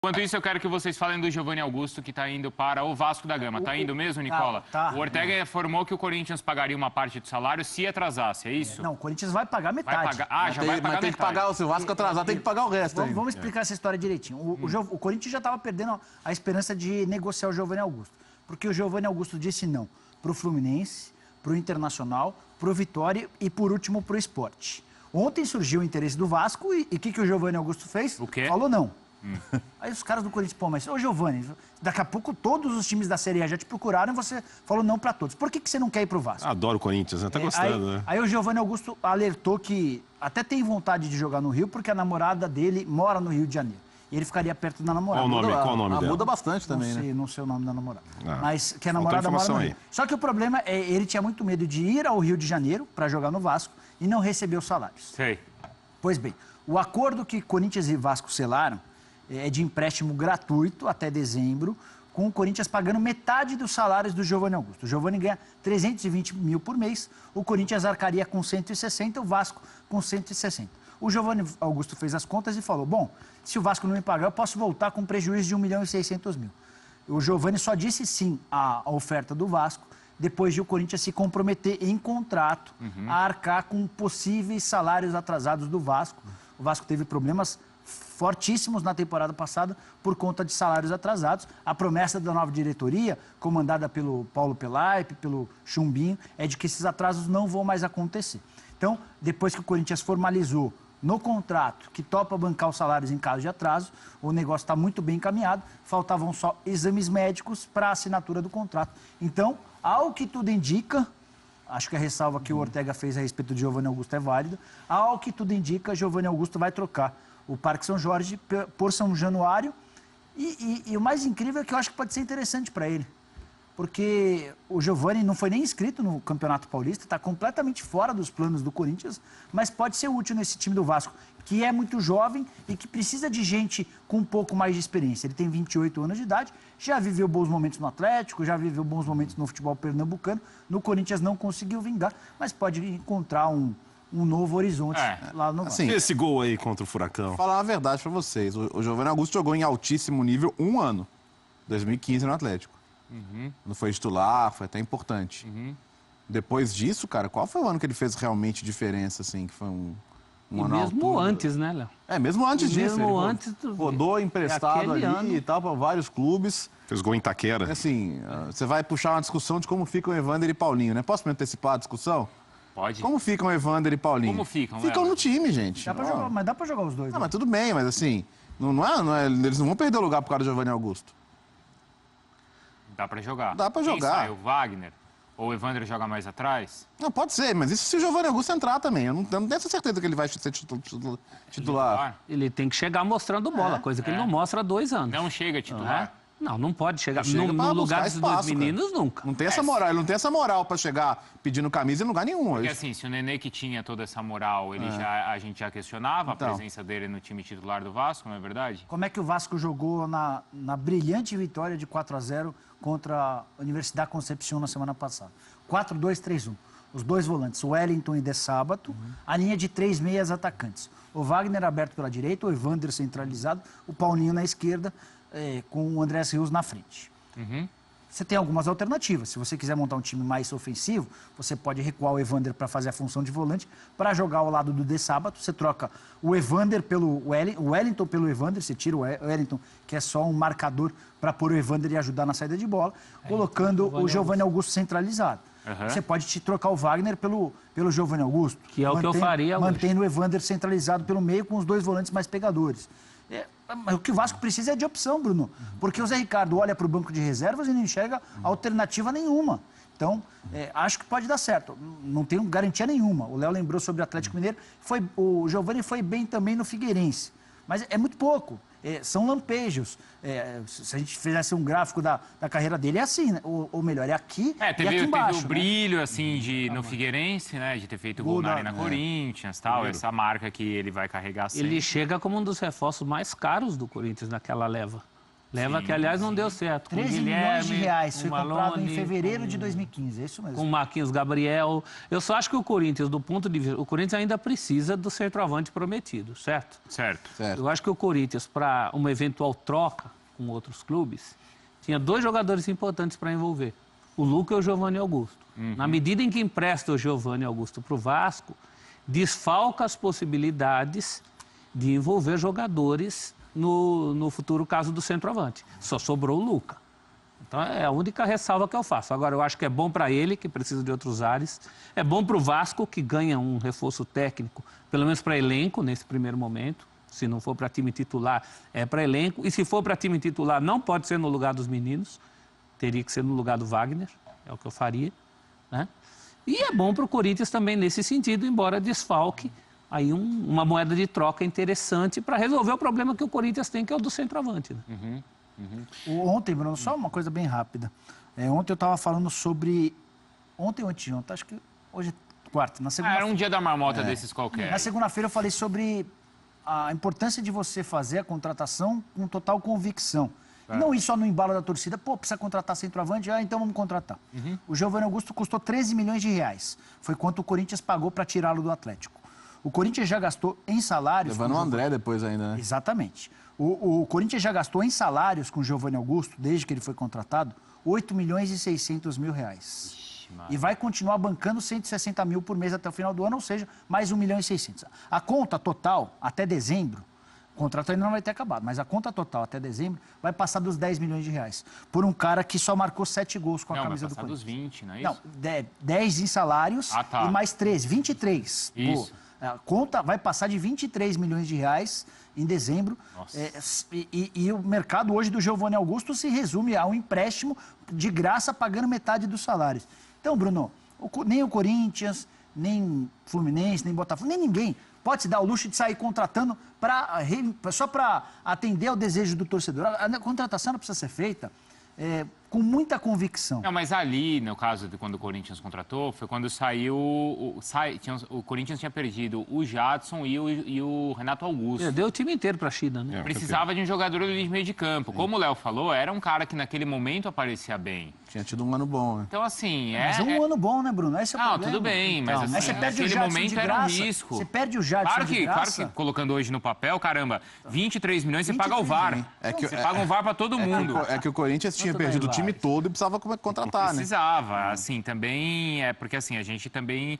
Enquanto isso, eu quero que vocês falem do Giovanni Augusto, que está indo para o Vasco da Gama. Está indo mesmo, Nicola? Tá. O Ortega informou que o Corinthians pagaria uma parte do salário se atrasasse, é isso? Não, o Corinthians vai pagar metade. Vai pagar, já vai pagar Mas tem que pagar, se o Vasco atrasar, tem que pagar o resto ainda. Vamos explicar essa história direitinho. O Corinthians já estava perdendo a esperança de negociar o Giovanni Augusto. Porque o Giovanni Augusto disse não para o Fluminense, para o Internacional, para o Vitória e, por último, para o Sport. Ontem surgiu o interesse do Vasco e o que o Giovanni Augusto fez? O quê? Falou não. Aí os caras do Corinthians, pô, mas, ô Giovanni, daqui a pouco todos os times da Série A já te procuraram e você falou não para todos. Por que você não quer ir pro Vasco? Adoro o Corinthians, né? Tá gostando, né? Aí o Giovanni Augusto alertou que até tem vontade de jogar no Rio, porque a namorada dele mora no Rio de Janeiro. E ele ficaria perto da namorada. Qual o nome dela? Muda bastante também, né? Não sei o nome da namorada. Ah, Mas que a faltou namorada mora no informação Rio. aí. Só que o problema é ele tinha muito medo de ir ao Rio de Janeiro para jogar no Vasco e não receber os salários. Sei. Pois bem, o acordo que Corinthians e Vasco selaram é de empréstimo gratuito até dezembro, com o Corinthians pagando metade dos salários do Giovanni Augusto. O Giovanni ganha 320 mil por mês, o Corinthians arcaria com 160, o Vasco com 160. O Giovanni Augusto fez as contas e falou, bom, se o Vasco não me pagar, eu posso voltar com prejuízo de 1.600.000. O Giovanni só disse sim à oferta do Vasco, depois de o Corinthians se comprometer em contrato a arcar com possíveis salários atrasados do Vasco. O Vasco teve problemas fortíssimos na temporada passada por conta de salários atrasados. A promessa da nova diretoria, comandada pelo Paulo Pelaipe, pelo Chumbinho, é de que esses atrasos não vão mais acontecer. Então, depois que o Corinthians formalizou no contrato que topa bancar os salários em caso de atraso, o negócio está muito bem encaminhado, faltavam só exames médicos para a assinatura do contrato. Então, ao que tudo indica, acho que a ressalva que o Ortega fez a respeito de Giovanni Augusto é válida, ao que tudo indica, Giovanni Augusto vai trocar o Parque São Jorge por São Januário e o mais incrível é que eu acho que pode ser interessante para ele. Porque o Giovanni não foi nem inscrito no Campeonato Paulista, está completamente fora dos planos do Corinthians, mas pode ser útil nesse time do Vasco, que é muito jovem e que precisa de gente com um pouco mais de experiência. Ele tem 28 anos de idade, já viveu bons momentos no Atlético, já viveu bons momentos no futebol pernambucano, no Corinthians não conseguiu vingar, mas pode encontrar um novo horizonte lá no Vasco. E esse gol aí contra o Furacão? Vou falar a verdade pra vocês, o Giovanni Augusto jogou em altíssimo nível um ano, 2015 no Atlético. Não foi titular, foi até importante. Depois disso, cara, qual foi o ano que ele fez realmente diferença, assim, que foi um ano mesmo antes, né, Léo? É, mesmo antes disso. Mesmo ele antes rodou emprestado ali ano. e tal, para vários clubes. Fez gol em Itaquera. Assim, você vai puxar uma discussão de como ficam Evander e Paulinho, né? Posso me antecipar a discussão? Pode. Como ficam Evander e Paulinho? Como ficam, Ficam Léo? no time, gente. Dá pra jogar, mas dá para jogar os dois. Não, né? mas tudo bem, mas assim, eles não vão perder o lugar por causa do Giovanni Augusto. Dá pra jogar. Dá pra Quem jogar. sai, o Wagner? Ou o Evandro joga mais atrás? Não, pode ser, mas isso se o Giovanni Augusto entrar também. Eu não tenho essa certeza que ele vai ser titular. Ele tem que chegar mostrando bola, coisa que ele não mostra há 2 anos. Não chega titular? Não pode chegar. Chega pra No lugar buscar dos espaço, dois meninos, nunca. Não tem essa moral, ele não tem essa moral pra chegar pedindo camisa em lugar nenhum Porque hoje. assim, se o Nenê que tinha toda essa moral, a gente já questionava Então. a presença dele no time titular do Vasco, não é verdade? Como é que o Vasco jogou na brilhante vitória de 4-0 contra a Universidade Concepción na semana passada? 4-2-3-1. Os dois volantes, o Wellington e De Sábato, a linha de 3 meias atacantes. O Wagner aberto pela direita, o Evander centralizado, o Paulinho na esquerda, com o Andrés Rios na frente. Você tem algumas alternativas. Se você quiser montar um time mais ofensivo, você pode recuar o Evander para fazer a função de volante, para jogar ao lado do De Sábato. Você troca o Evander pelo o Wellington pelo Evander, você tira o Wellington, que é só um marcador para pôr o Evander e ajudar na saída de bola, colocando o Giovanni Augusto centralizado. Você pode te trocar o Wagner pelo Giovanni Augusto. Que é o que eu faria hoje. Mantendo o Evander centralizado pelo meio com os dois volantes mais pegadores. Mas o que o Vasco precisa é de opção, Bruno. Porque o Zé Ricardo olha para o banco de reservas e não enxerga alternativa nenhuma. Então, acho que pode dar certo. Não tenho garantia nenhuma. O Léo lembrou sobre o Atlético Mineiro. O Giovanni foi bem também no Figueirense. Mas é muito pouco. São lampejos. Se a gente fizesse um gráfico da carreira dele, é assim, né? Ou melhor, é aqui e aqui embaixo. Teve o brilho, assim, no Figueirense, né? De ter feito gol na Arena Corinthians, tal. Essa marca que ele vai carregar sempre. Ele chega como um dos reforços mais caros do Corinthians naquela leva. Leva que, aliás, não deu certo. Com 13 Guilherme, milhões de reais. Foi com comprado em Malone, fevereiro de 2015, é isso mesmo. com Marquinhos Gabriel. Eu só acho que o Corinthians, do ponto de vista... O Corinthians ainda precisa do centroavante prometido, certo? Certo. Eu acho que o Corinthians, para uma eventual troca com outros clubes, tinha 2 jogadores importantes para envolver. O Luca e o Giovanni Augusto. Na medida em que empresta o Giovanni Augusto para o Vasco, desfalca as possibilidades de envolver jogadores no futuro caso do centroavante. Só sobrou o Luca. Então é a única ressalva que eu faço. Agora, eu acho que é bom para ele, que precisa de outros ares. É bom para o Vasco, que ganha um reforço técnico, pelo menos para elenco, nesse primeiro momento. Se não for para time titular, é para elenco. E se for para time titular, não pode ser no lugar dos meninos. Teria que ser no lugar do Wagner. É o que eu faria. Né? E é bom para o Corinthians também nesse sentido, embora desfalque aí uma moeda de troca interessante para resolver o problema que o Corinthians tem, que é o do centroavante. Né? Ontem, Bruno, só uma coisa bem rápida. Ontem eu estava falando sobre... Ontem ou anteontem, acho que hoje é quarta. Na segunda... Era um dia da marmota desses qualquer. Na segunda-feira eu falei sobre a importância de você fazer a contratação com total convicção. E não ir só no embalo da torcida, pô, precisa contratar centroavante, então vamos contratar. O Giovanni Augusto custou 13 milhões de reais. Foi quanto o Corinthians pagou para tirá-lo do Atlético. O Corinthians já gastou em salários... Levando o André depois ainda, né? Exatamente. O Corinthians já gastou em salários com o Giovanni Augusto, desde que ele foi contratado, 8 milhões e 600 mil reais. E vai continuar bancando 160 mil por mês até o final do ano, ou seja, mais 1 milhão e 600. A conta total, até dezembro, o contrato ainda não vai ter acabado, mas a conta total até dezembro vai passar dos 10 milhões de reais. Por um cara que só marcou 7 gols com a camisa do Corinthians. Dos 20, não é isso? Não, 10 em salários e mais 13, 23. Isso. Pô, a conta vai passar de 23 milhões de reais em dezembro. E o mercado hoje do Giovanni Augusto se resume a um empréstimo de graça pagando metade dos salários. Então, Bruno, nem o Corinthians, nem Fluminense, nem Botafogo, nem ninguém pode se dar o luxo de sair contratando só para atender ao desejo do torcedor. A contratação não precisa ser feita com muita convicção. Não, mas ali, no caso de quando o Corinthians contratou, foi quando saiu... O Corinthians tinha perdido o Jadson e o Renato Augusto. Deu o time inteiro para a China, né? Precisava de um jogador ali de meio de campo. Como o Léo falou, era um cara que naquele momento aparecia bem. Tinha tido um ano bom, né? Então, assim... Mas um ano bom, né, Bruno? Esse é o problema. Tudo bem, mas assim, aí você perde o Jadson momento de era um graça. risco. Você perde o Jadson de graça. Claro que colocando hoje no papel, caramba, 23 milhões você paga o VAR. Você paga um VAR para todo mundo. É que o Corinthians tinha perdido o time todo e precisava contratar, né? Precisava, assim, também, porque assim, a gente também,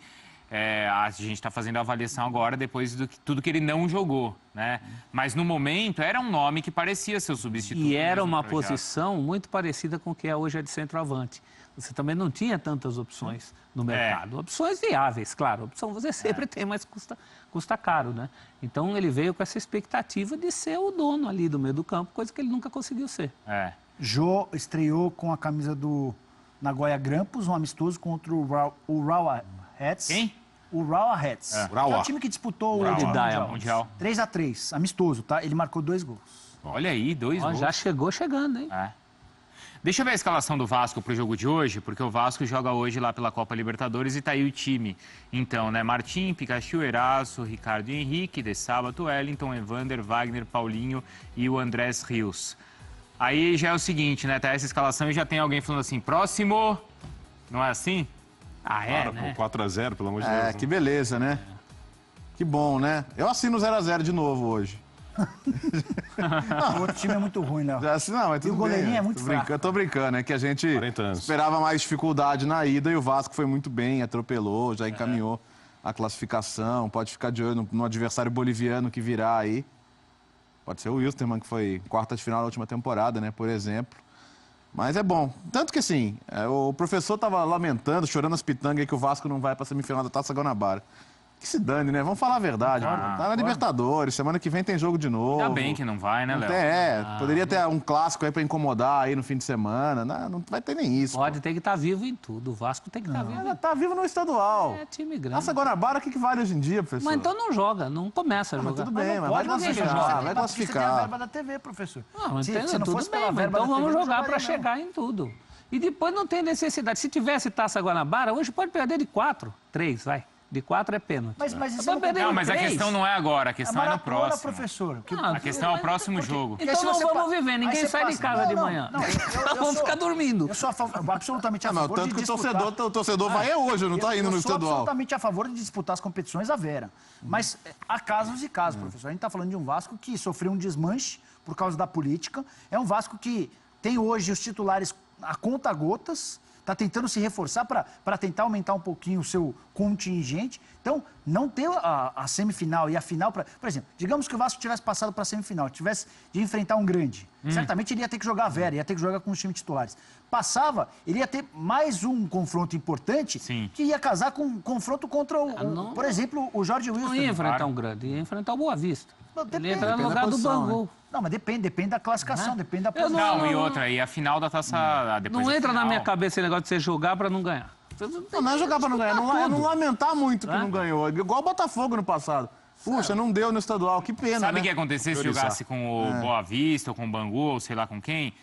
a gente está fazendo a avaliação agora depois de tudo que ele não jogou, né? Mas no momento era um nome que parecia ser o substituto. E era uma posição muito parecida com o que é hoje a de centroavante. Você também não tinha tantas opções no mercado. Opções viáveis, claro. Opção você sempre tem, mas custa caro, né? Então ele veio com essa expectativa de ser o dono ali do meio do campo, coisa que ele nunca conseguiu ser. Jô estreou com a camisa do Nagoya Grampus, um amistoso contra o Urawa Reds. Quem? O Urawa Reds. Que é o time que disputou o Mundial. 3-3, amistoso, tá? Ele marcou 2 gols. Olha aí, 2 gols. Já chegou chegando, hein? Deixa eu ver a escalação do Vasco pro jogo de hoje, porque o Vasco joga hoje lá pela Copa Libertadores e tá aí o time. Então, né, Martim, Pikachu, Eraço, Ricardo Henrique, De Sábato, Wellington, Evander, Wagner, Paulinho e o Andrés Rios. Aí já é o seguinte, né, tá essa escalação e já tem alguém falando assim, próximo, não é assim? Né? 4-0, pelo amor de Deus. Que beleza, né? Que bom, né? Eu assino 0-0 de novo hoje. O outro time é muito ruim, Léo. Não, mas E o goleirinho é muito fraco. Eu tô brincando, é que a gente 40 anos. esperava mais dificuldade na ida e o Vasco foi muito bem, atropelou, já encaminhou a classificação. Pode ficar de olho no adversário boliviano que virá aí. Pode ser o Wilstermann, que foi quarta de final da última temporada, né, por exemplo. Mas é bom. Tanto que, assim, o professor tava lamentando, chorando as pitangas que o Vasco não vai pra semifinal da Taça Guanabara. Que se dane, né? Vamos falar a verdade. Tá na Libertadores, semana que vem tem jogo de novo. Ainda bem que não vai, né, Léo? Poderia ter um clássico aí pra incomodar aí no fim de semana. Não vai ter nem isso. Pode ter que estar vivo em tudo. O Vasco tem que estar vivo. Tá vivo no estadual. É time grande. Taça Guanabara, o que vale hoje em dia, professor? Mas então não joga, não começa a jogar. Tudo bem, mas vai classificar, vai classificar. Você tem a verba da TV, professor. Não, Se entendo, não tudo fosse bem, pela mas verba então da vamos TV, jogar não para jogaria, chegar em tudo. E depois não tem necessidade. Se tivesse Taça Guanabara, hoje pode perder de 4, 3, vai. De 4 é pênalti. Mas isso Tá perdendo Não, mas a 3. questão não é agora, a questão é no maratona, próximo. professor. A questão é o próximo jogo. Então se não você vamos viver, aí ninguém você sai de passa- casa de Não, manhã. não, eu Vamos sou- ficar dormindo. Eu sou absolutamente a Não, favor tanto de que disputar. o torcedor vai hoje, não tá indo no Eu sou estadual. absolutamente a favor de disputar as competições à vera. Mas há casos e casos, professor. A gente está falando de um Vasco que sofreu um desmanche por causa da política. É um Vasco que tem hoje os titulares a conta-gotas, está tentando se reforçar para tentar aumentar um pouquinho o seu contingente. Então, não ter a semifinal e a final... Por exemplo, digamos que o Vasco tivesse passado para a semifinal, tivesse de enfrentar um grande. Certamente ele ia ter que jogar a vera, ia ter que jogar com os times titulares. Passava, ele ia ter mais um confronto importante Sim. que ia casar com um confronto contra, por exemplo, o Jorge Wilson. Não ia enfrentar um grande, ia enfrentar o Boa Vista. Não, Ele depende, ia entrar no depende da lugar do posição, Bangu. Não, mas depende da classificação, depende da Eu posição. Não, e outra, e a final da taça... depois Não da entra na final. minha cabeça esse negócio de você jogar para não ganhar. Não é jogar pra não ganhar, é não lamentar muito que É? não ganhou. Igual o Botafogo no passado. Puxa, não deu no estadual, que pena, Sabe né? o que ia acontecer se jogasse com o Boa Vista, ou com o Bangu, ou sei lá com quem?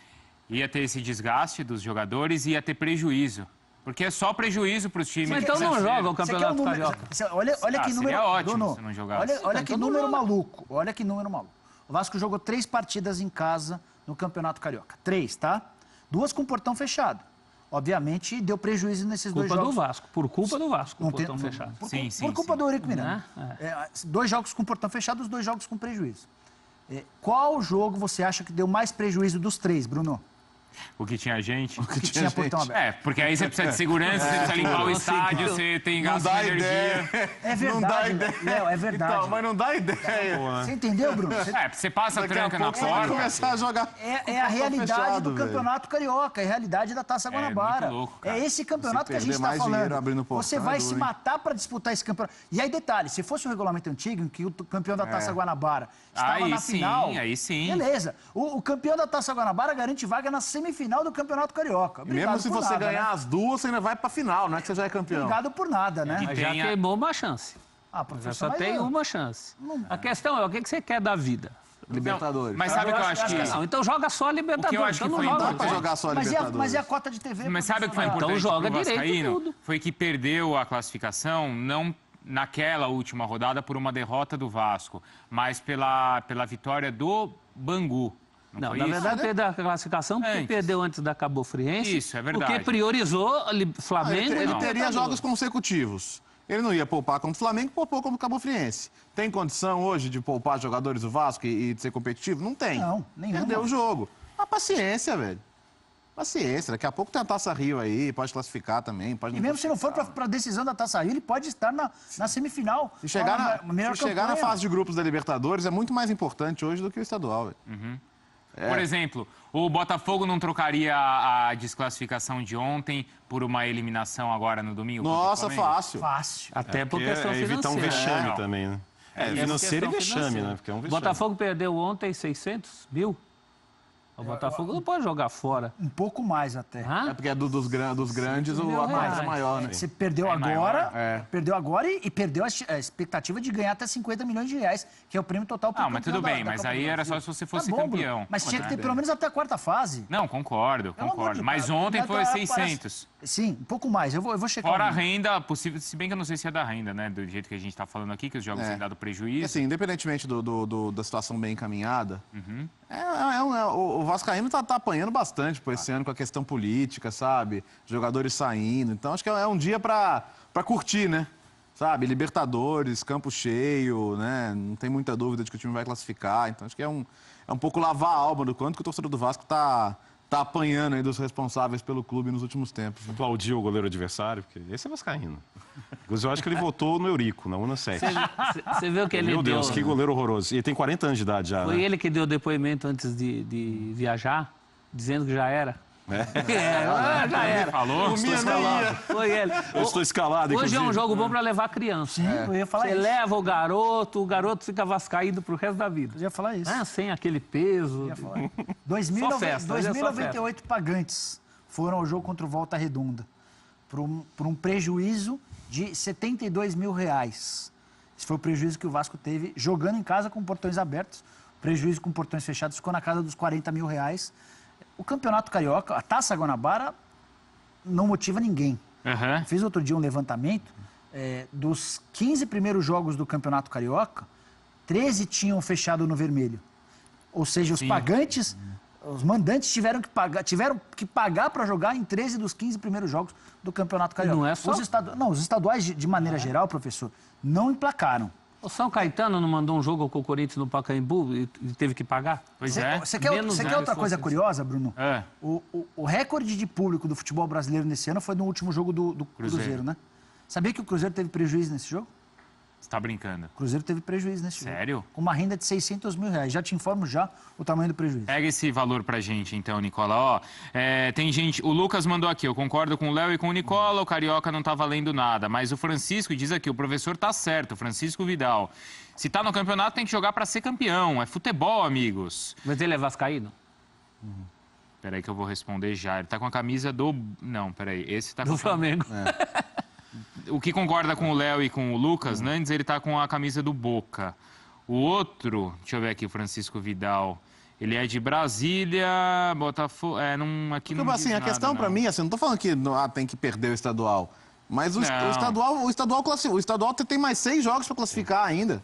Ia ter esse desgaste dos jogadores e ia ter prejuízo. Porque é só prejuízo para os times. Mas então não joga o Você quer um Campeonato número? Carioca. Olha Ah, que seria número. ótimo Bruno, se não jogasse. olha que Então não número joga. maluco. Olha que número maluco. O Vasco jogou 3 partidas em casa no Campeonato Carioca. 3, tá? 2 com portão fechado. Obviamente, deu prejuízo nesses dois Culpa jogos. do Vasco, por culpa do Vasco, Não o tem- portão fechado. Sim, sim, Por culpa sim. do Eurico Miranda. Né? 2 jogos com portão fechado, os 2 jogos com prejuízo. Qual jogo você acha que deu mais prejuízo dos 3, Bruno? O que tinha gente. Que tinha portão aberto. É, porque aí você precisa de segurança, você precisa limpar o estádio, você tem Não gasto de dá energia. ideia. É verdade, Não dá ideia. Léo, é verdade. Então, mas não dá ideia. Você entendeu, Bruno? Você passa a Daqui a tranca na pouco você vai porta. começar a jogar. É a realidade fechado, do velho. Campeonato Carioca, é a realidade da Taça Guanabara. muito louco, cara. É esse campeonato Se que a gente perder está mais dinheiro falando. abrindo portão, Você é vai duro, se hein? matar para disputar esse campeonato. E aí, detalhe, se fosse o regulamento antigo, em que o campeão da Taça Guanabara estava Aí na sim, final... aí sim. Beleza. O campeão da Taça Guanabara garante vaga na semifinal do Campeonato Carioca. E mesmo Obrigado se por você nada, ganhar né? as duas, você ainda vai pra final, não é que você já é campeão. Obrigado por nada, né? Mas já Tenha- queimou uma chance. Ah, Já professor, só mas tem eu- uma chance. A questão é, o que você quer da vida? Libertadores. Mas sabe o que eu acho que... Não, então joga só a Libertadores. acho que então foi não joga. Dá pra jogar só a Mas Libertadores. mas e a cota de TV? Mas sabe o que foi professor? importante joga pro direito Vascaíno? tudo. Foi que perdeu a classificação, não naquela última rodada por uma derrota do Vasco, mas pela vitória do Bangu. Não, foi na isso? verdade, perdeu a classificação porque Antes. perdeu antes da Cabo Friense. Isso, é verdade. Porque priorizou Flamengo Ele e teria Libertadores. jogos consecutivos. Ele não ia poupar como o Flamengo, poupou como o Cabo Friense. Tem condição hoje de poupar jogadores do Vasco e de ser competitivo? Não tem. Não, nenhuma. Perdeu o jogo. Mas paciência, velho. Paciência. Daqui a pouco tem a Taça Rio aí, pode classificar também. Pode E mesmo se não for para a decisão da Taça Rio, ele pode estar na semifinal. Se chegar, melhor se chegar na campanha. fase de grupos da Libertadores, é muito mais importante hoje do que o estadual, velho. Por exemplo, o Botafogo não trocaria a desclassificação de ontem por uma eliminação agora no domingo? contra o Nossa, Flamengo? fácil. Fácil. Até por Porque questão é evitar um financeira. vexame Não. também, né? É, por financeiro e questão vexame, financeira. né? Porque é um vexame. Botafogo perdeu ontem 600 mil. O Botafogo não pode jogar fora. Um pouco mais até. Hã? É porque é dos grandes mil a mais é reais. maior, né? Você perdeu É agora, maior. perdeu agora e perdeu a expectativa de ganhar até 50 milhões de reais, que é o prêmio total pro Ah, mas campeão tudo bem, da mas Copa aí do era Brasil. só se você fosse Tá bom, Bruno, campeão. Mas tinha que ter Né? pelo menos até a quarta fase. Não, concordo, Pelo amor concordo. de Mas Deus. ontem Mas foi parece- 600. Sim, um pouco mais. Eu vou checar. Fora o a número. renda, possível, se bem que eu não sei se é da renda, né? Do jeito que a gente tá falando aqui, que os jogos têm dado E prejuízo. assim, independentemente da situação bem encaminhada, o Vascaíno tá apanhando bastante por esse ano com a questão política, sabe? Jogadores saindo. Então, acho que é um dia pra curtir, né? Sabe? Libertadores, campo cheio, né? Não tem muita dúvida de que o time vai classificar. Então, acho que é um pouco lavar a alma do quanto que o torcedor do Vasco tá apanhando aí dos responsáveis pelo clube nos últimos tempos. Aplaudiu o goleiro adversário, porque esse é vascaíno. Inclusive, eu acho que ele votou no Eurico, na Urna 7. Você viu que ele Meu Deus, deu... que goleiro horroroso. E ele tem 40 anos de idade já, Foi né? ele que deu depoimento antes de viajar, dizendo que já era. Já era. Falou? Foi ele. Eu estou escalado, Hoje é um inclusive. jogo bom para levar criança. Sim, eu ia falar Você isso. leva o garoto fica vascaído pro resto da vida. Eu ia falar isso. Sem aquele peso. Eu ia falar. Só festa, hoje é só 2098 pagantes foram ao jogo contra o Volta Redonda por um prejuízo de R$72 mil. Esse foi o prejuízo que o Vasco teve jogando em casa com portões abertos. O prejuízo com portões fechados ficou na casa dos R$40 mil. O Campeonato Carioca, a Taça Guanabara, não motiva ninguém. Aham. Fiz outro dia um levantamento. dos 15 primeiros jogos do Campeonato Carioca, 13 tinham fechado no vermelho. Ou seja, os pagantes, os mandantes tiveram que pagar para jogar em 13 dos 15 primeiros jogos do Campeonato Carioca. Não é só? Os estaduais, de maneira geral, professor, não emplacaram. O São Caetano não mandou um jogo com o Corinthians no Pacaembu e teve que pagar? Pois é. Você quer outra coisa curiosa, Bruno? É. O recorde de público do futebol brasileiro nesse ano foi no último jogo do Cruzeiro, né? Sabia que o Cruzeiro teve prejuízo nesse jogo? Você tá brincando. O Cruzeiro teve prejuízo nesse jogo. Sério? Com uma renda de 600 mil reais. Já te informo o tamanho do prejuízo. Pega esse valor pra gente, então, Nicola. Ó, tem gente... O Lucas mandou aqui, eu concordo com o Léo e com o Nicola, o Carioca não tá valendo nada. Mas o Francisco diz aqui, o professor tá certo, Francisco Vidal. Se tá no campeonato, tem que jogar pra ser campeão. É futebol, amigos. Mas ele é vascaíno? Peraí que eu vou responder já. Ele tá com a camisa do... Não, peraí. Esse tá com Do Flamengo. O que concorda com o Léo e com o Lucas Nandes, ele tá com a camisa do Boca. O outro, deixa eu ver aqui, o Francisco Vidal, ele é de Brasília, Botafogo, aqui não assim, diz a nada, questão pra mim, assim, não tô falando que tem que perder o estadual, mas o estadual tem mais 6 jogos pra classificar ainda.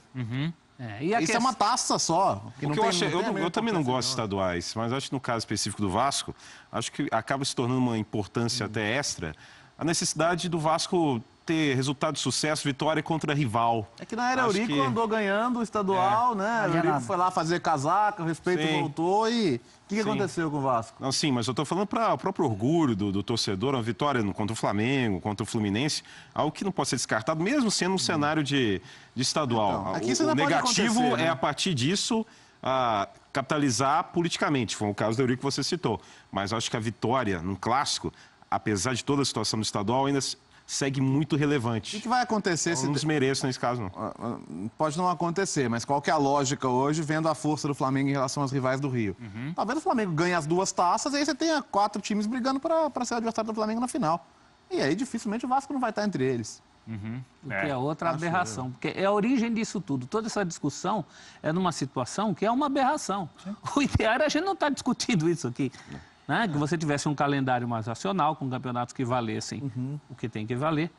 Isso é uma taça só. Eu também não gosto de estaduais, mas acho que no caso específico do Vasco, acho que acaba se tornando uma importância até extra a necessidade do Vasco ter resultado de sucesso, vitória contra rival. É que na era Eurico andou ganhando o estadual, né? O Eurico foi lá fazer casaca, o respeito voltou e... O que aconteceu com o Vasco? Não, sim, mas eu estou falando para o próprio orgulho do torcedor, uma vitória contra o Flamengo, contra o Fluminense, algo que não pode ser descartado, mesmo sendo um cenário de estadual. Então, aqui isso o negativo né? é, a partir disso, capitalizar politicamente, foi o caso do Eurico que você citou. Mas acho que a vitória num clássico, apesar de toda a situação do estadual, ainda segue muito relevante. O que vai acontecer se... Não desmereço nesse caso, não. Pode não acontecer, mas qual que é a lógica hoje, vendo a força do Flamengo em relação aos rivais do Rio? Talvez o Flamengo ganhe as 2 taças e aí você tenha 4 times brigando para ser adversário do Flamengo na final. E aí, dificilmente, o Vasco não vai estar entre eles. O que é outra aberração. Porque é a origem disso tudo. Toda essa discussão é numa situação que é uma aberração. Sim. O ideal era a gente não estar discutindo isso aqui. Né? Que você tivesse um calendário mais racional, com campeonatos que valessem o que tem que valer.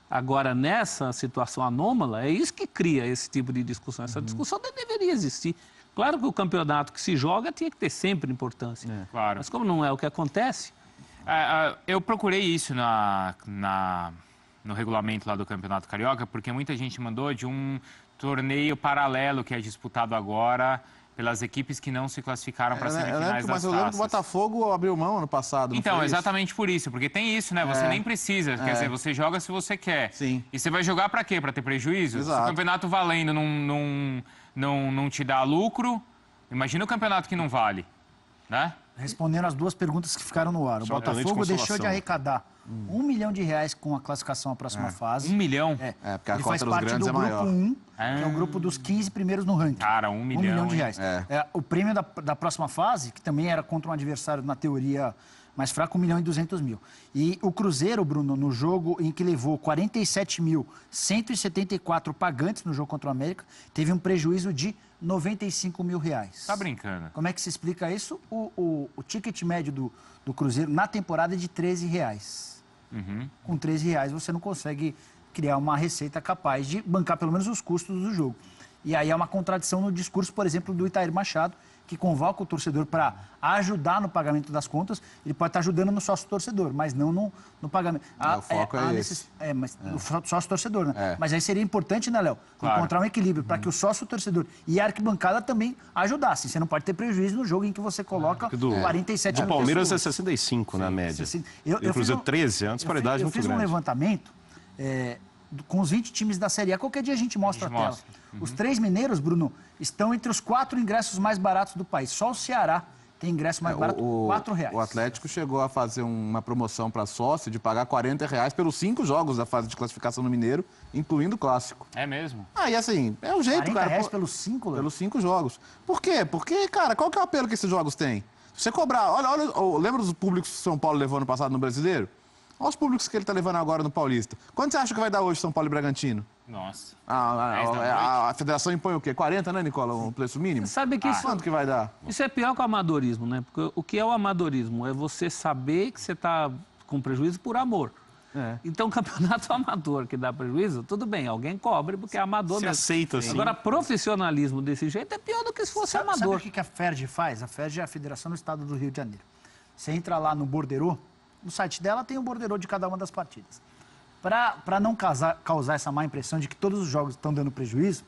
Agora, nessa situação anômala, é isso que cria esse tipo de discussão. Essa discussão não deveria existir. Claro que o campeonato que se joga tinha que ter sempre importância. Claro. Mas como não é o que acontece... Eu procurei isso no regulamento lá do Campeonato Carioca, porque muita gente mandou de um torneio paralelo que é disputado agora pelas equipes que não se classificaram para semifinais das Mas eu lembro que o Botafogo abriu mão ano passado. Então, exatamente por isso, porque tem isso, né? Você nem precisa, quer dizer, você joga se você quer. Sim. E você vai jogar para quê? Para ter prejuízo? Exato. Se o campeonato valendo não te dá lucro, imagina o campeonato que não vale, né? Respondendo as 2 perguntas que ficaram no ar. O Botafogo deixou de arrecadar R$1 milhão com a classificação à próxima fase. 1 milhão? Porque a Ele cota faz dos parte grandes do é grupo maior. 1, que é o grupo dos 15 primeiros no ranking. Cara, 1 milhão. R$1 milhão de reais. É. O prêmio da próxima fase, que também era contra um adversário, na teoria, mais fraco, 1.200.000. E o Cruzeiro, Bruno, no jogo em que levou 47.174 pagantes no jogo contra o América, teve um prejuízo de R$95 mil. Tá brincando? Como é que se explica isso? O ticket médio do Cruzeiro na temporada é de R$13. Com R$13 você não consegue criar uma receita capaz de bancar pelo menos os custos do jogo. E aí é uma contradição no discurso, por exemplo, do Itair Machado, que convoca o torcedor para ajudar no pagamento das contas. Ele pode estar ajudando no sócio-torcedor, mas não no pagamento. O foco é esse. No sócio-torcedor, né? É. Mas aí seria importante, né, Léo? Claro. Encontrar um equilíbrio para que o sócio-torcedor e a arquibancada também ajudassem. Você não pode ter prejuízo no jogo em que você coloca 47 Do mil Palmeiras pessoas. É 65 na média. Eu E o Cruzeiro 13, é uma disparidade muito grande. Eu fiz um levantamento com os 20 times da Série A. Qualquer dia a gente mostra a tela. Os 3 mineiros, Bruno, estão entre os 4 ingressos mais baratos do país. Só o Ceará tem ingresso mais barato, R$4. O Atlético chegou a fazer uma promoção para sócio de pagar R$40 pelos 5 jogos da fase de classificação no Mineiro, incluindo o Clássico. É mesmo? E assim, é o jeito, cara. R$40 pelos 5, Léo? Pelos 5 jogos. Por quê? Porque, cara, qual que é o apelo que esses jogos têm? Se você cobrar... lembra dos públicos que o São Paulo levou no passado no Brasileiro? Olha os públicos que ele está levando agora no Paulista. Quanto você acha que vai dar hoje São Paulo e Bragantino? Nossa. A federação impõe o quê? 40, né, Nicola? Um preço mínimo? Sabe que isso... Quanto que vai dar? Isso é pior que o amadorismo, né? Porque o que é o amadorismo? É você saber que você está com prejuízo por amor. Então, campeonato amador que dá prejuízo, tudo bem, alguém cobre porque é amador Se mesmo. aceita, assim. Agora, profissionalismo desse jeito é pior do que se fosse Sabe amador. o que a FERJ faz? A FERJ é a Federação do Estado do Rio de Janeiro. Você entra lá no borderô, no site dela tem o borderô de cada uma das partidas. Para não causar essa má impressão de que todos os jogos estão dando prejuízo,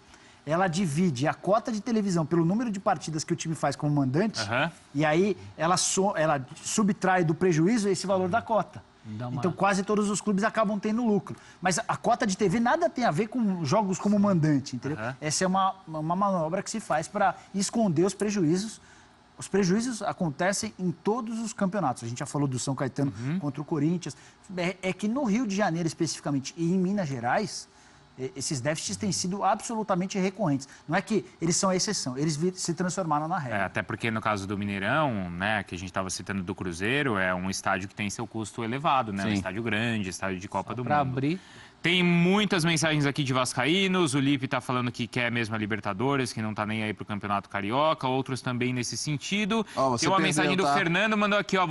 ela divide a cota de televisão pelo número de partidas que o time faz como mandante, e aí ela subtrai do prejuízo esse valor da cota. Então quase todos os clubes acabam tendo lucro. Mas a cota de TV nada tem a ver com jogos como mandante, entendeu? Essa é uma manobra que se faz para esconder os prejuízos. Os prejuízos acontecem em todos os campeonatos. A gente já falou do São Caetano contra o Corinthians. É que no Rio de Janeiro, especificamente, e em Minas Gerais, esses déficits têm sido absolutamente recorrentes. Não é que eles são a exceção, eles se transformaram na regra. Até porque no caso do Mineirão, né, que a gente estava citando do Cruzeiro, é um estádio que tem seu custo elevado, né? Um estádio grande, estádio de Copa do Mundo. Abrir. Tem muitas mensagens aqui de vascaínos, o Lipe está falando que quer mesmo a Libertadores, que não está nem aí para o Campeonato Carioca, outros também nesse sentido. Tem uma mensagem do Fernando, mandou aqui, ó,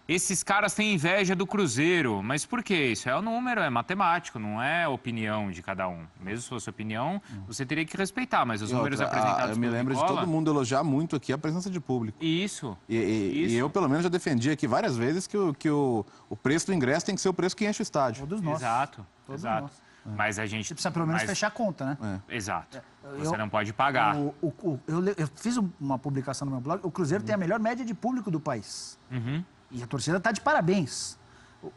esses caras têm inveja do Cruzeiro, mas por quê? Isso é o número, é matemático, não é opinião de cada um. Mesmo se fosse opinião, você teria que respeitar, mas os números apresentados eu me lembro de todo mundo elogiar muito aqui a presença de público. Isso. E eu, pelo menos, já defendi aqui várias vezes que o preço do ingresso tem que ser o preço que enche o estádio. Todos nós. Exato, Todos exato. nós. Mas a gente... Você precisa pelo menos fechar a conta, né? Exato. Você não pode pagar. Eu fiz uma publicação no meu blog, o Cruzeiro tem a melhor média de público do país. E a torcida está de parabéns.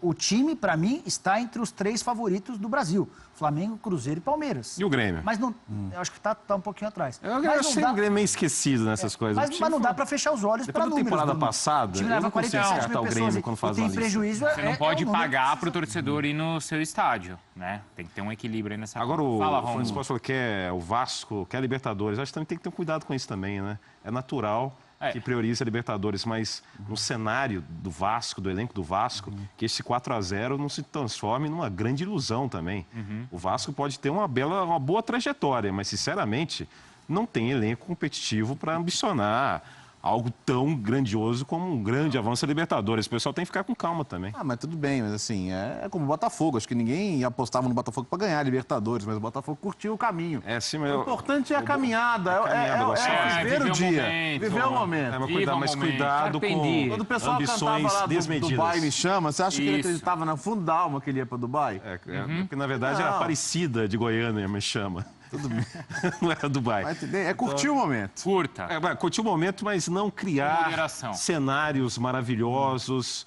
O time, para mim, está entre os 3 favoritos do Brasil. Flamengo, Cruzeiro e Palmeiras. E o Grêmio? Mas não, eu acho que está um pouquinho atrás. Eu achei o Grêmio meio esquecido nessas coisas. Mas não dá para fechar os olhos para números. Depois da temporada passada, o time eu leva não consigo 47 acertar mil o pessoas Grêmio quando faz tem uma lista. prejuízo. Você não pode um número pagar para o torcedor ir no seu estádio, né? Tem que ter um equilíbrio aí nessa Agora Fala, o Francisco falou que é o Vasco, que é a Libertadores. Acho que também tem que ter um cuidado com isso também, né? É natural que priorize a Libertadores, mas no cenário do Vasco, do elenco do Vasco, que esse 4-0 não se transforme numa grande ilusão também. O Vasco pode ter uma boa trajetória, mas, sinceramente, não tem elenco competitivo para ambicionar algo tão grandioso como um grande avanço da Libertadores. O pessoal tem que ficar com calma também. Mas tudo bem, mas assim, é como o Botafogo. Acho que ninguém apostava no Botafogo para ganhar a Libertadores, mas o Botafogo curtiu o caminho. Sim, mas o importante é a caminhada, viver o dia, viver o momento. Mas cuidado com quando o pessoal cantava lá do Dubai Me Chama, você acha que ele acreditava no fundo da alma que ele ia para Dubai? Porque, na verdade, era Aparecida de Goiânia, Me Chama. Tudo bem. Não era Dubai. É curtir o momento. Curta. Curtir o momento, mas não criar cenários maravilhosos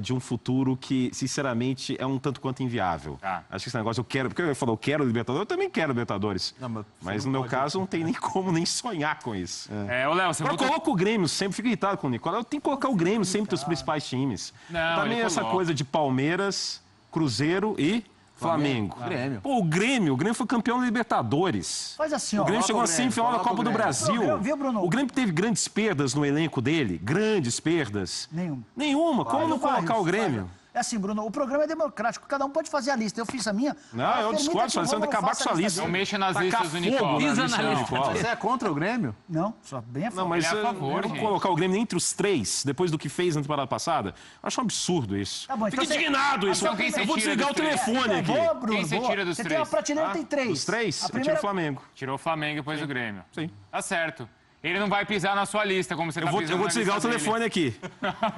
de um futuro que, sinceramente, é um tanto quanto inviável. Acho que esse negócio porque ele falou, eu quero Libertadores, eu também quero Libertadores. Mas no meu caso, não tem nem como nem sonhar com isso. Ô, Léo, você coloca o Grêmio sempre, fico irritado com o Nicolau. Tem que colocar o Grêmio sempre dos principais times. Também essa coisa de Palmeiras, Cruzeiro e Flamengo. Grêmio. Pô, o Grêmio foi campeão da Libertadores. Faz assim, o Grêmio chegou na semifinal da Copa do Brasil. Viu, Bruno? O Grêmio teve grandes perdas no elenco dele. Grandes perdas. Nenhuma. Como não colocar o Grêmio? É assim, Bruno, o programa é democrático, cada um pode fazer a lista. Eu fiz a minha. Não, eu discordo, você tem que acabar com sua lista. Não mexa nas listas do Nicolau. Você é contra o Grêmio? Não, só bem a favor. Não, mas é a favor, vamos colocar o Grêmio entre os 3, depois do que fez na temporada passada. Eu acho um absurdo isso. Tá bom, Fico então indignado isso. Então quem você Eu vou tira desligar o dos três? telefone aqui. Boa, Bruno, Quem você boa. tira dos Você três? tem uma prateleira, tem 3. Dos 3, A eu primeira... tiro o Flamengo. Tirou o Flamengo depois do Grêmio. Sim. Tá certo. Ele não vai pisar na sua lista, como você tá pisando Eu vou na desligar o lista telefone aqui.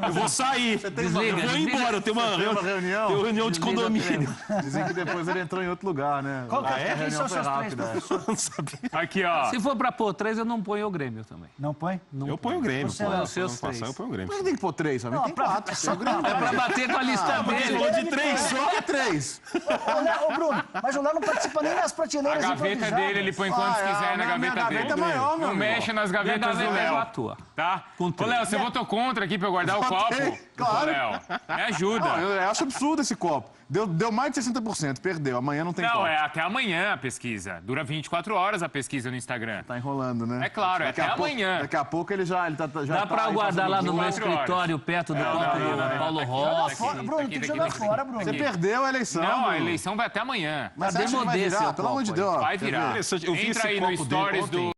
Eu vou sair. Eu vou embora. Eu tenho uma reunião de condomínio. Dizem que depois ele entrou em outro lugar, né? Qual que é? Quem são seus 3, professor? Não sabia. Aqui, ó. Se for para pôr 3, eu não ponho o Grêmio também. Não põe? Eu ponho o Grêmio. Você não, os seus 3. Eu ponho o Grêmio. Mas tem que pôr 3, só tem 4. Só o Grêmio. É para bater com a lista dele. Falou de 3 só. É 3. Ô, Bruno, mas o Léo não participa nem das A prateleiras gaveta improvisadas. dele, ele põe quantos quiser na gaveta dele. é maior, meu Não mexe nas gavetas do Minha Léo. é a tua. Tá? Ô, Léo, você votou contra aqui pra eu guardar o copo? claro. Ô, Léo, me ajuda. Eu acho absurdo esse copo. Deu mais de 60%, perdeu. Amanhã não tem Não, copo. é até amanhã a pesquisa. Dura 24 horas a pesquisa no Instagram. Tá enrolando, né? É claro, é até amanhã. Daqui a pouco ele já tá Dá para guardar lá no meu 24 horas. escritório, perto do Paulo Rossi. Bruno, tem que jogar fora, Bruno. Você perdeu a eleição. Não, a Bruno. eleição vai até amanhã. Mas você acha que vai virar? Pelo amor de Deus. Vai virar. Eu vi esse Entra aí no copo dele stories ontem. do...